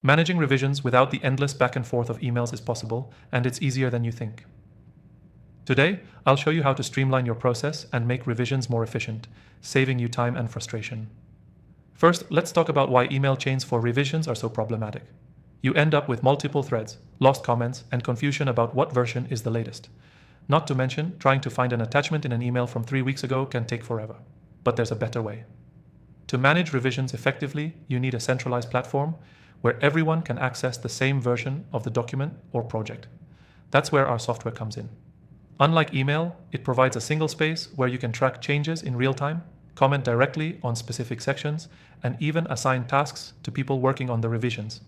Managing revisions without the endless back and forth of emails is possible, and it's easier than you think. Today, I'll show you how to streamline your process and make revisions more efficient, saving you time and frustration. First, let's talk about why email chains for revisions are so problematic. You end up with multiple threads, lost comments, and confusion about what version is the latest. Not to mention, trying to find an attachment in an email from 3 weeks ago can take forever. But there's a better way. To manage revisions effectively, you need a centralized platform where everyone can access the same version of the document or project. That's where our software comes in. Unlike email, it provides a single space where you can track changes in real time, comment directly on specific sections, and even assign tasks to people working on the revisions.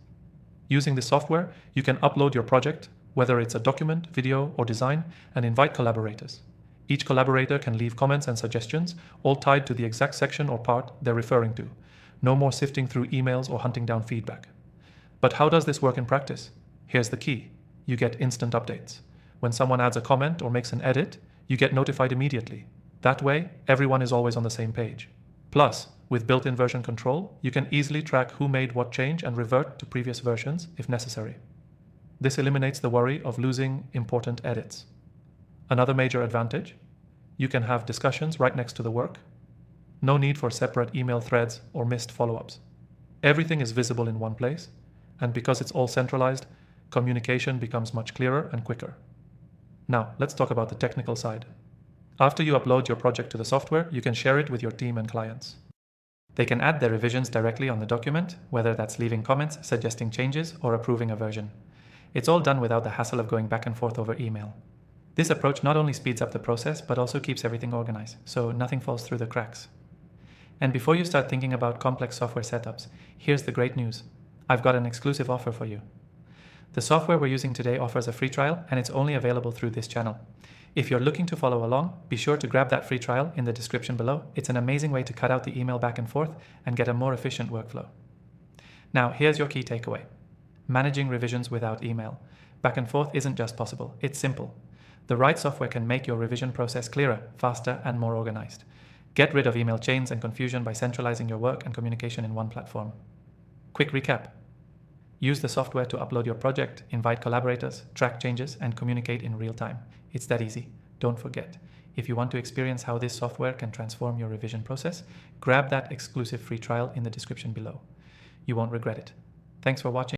Using this software, you can upload your project, whether it's a document, video, or design, and invite collaborators. Each collaborator can leave comments and suggestions, all tied to the exact section or part they're referring to. No more sifting through emails or hunting down feedback. But how does this work in practice? Here's the key. You get instant updates. When someone adds a comment or makes an edit, you get notified immediately. That way, everyone is always on the same page. Plus, with built-in version control, you can easily track who made what change and revert to previous versions if necessary. This eliminates the worry of losing important edits. Another major advantage, you can have discussions right next to the work. No need for separate email threads or missed follow-ups. Everything is visible in one place, and because it's all centralized, communication becomes much clearer and quicker. Now, let's talk about the technical side. After you upload your project to the software, you can share it with your team and clients. They can add their revisions directly on the document, whether that's leaving comments, suggesting changes, or approving a version. It's all done without the hassle of going back and forth over email. This approach not only speeds up the process, but also keeps everything organized, so nothing falls through the cracks. And before you start thinking about complex software setups, here's the great news. I've got an exclusive offer for you. The software we're using today offers a free trial, and it's only available through this channel. If you're looking to follow along, be sure to grab that free trial in the description below. It's an amazing way to cut out the email back and forth and get a more efficient workflow. Now, here's your key takeaway. Managing revisions without email. Back and forth isn't just possible, it's simple. The right software can make your revision process clearer, faster, and more organized. Get rid of email chains and confusion by centralizing your work and communication in one platform. Quick recap. Use the software to upload your project, invite collaborators, track changes, and communicate in real time. It's that easy. Don't forget, if you want to experience how this software can transform your revision process, grab that exclusive free trial in the description below. You won't regret it. Thanks for watching.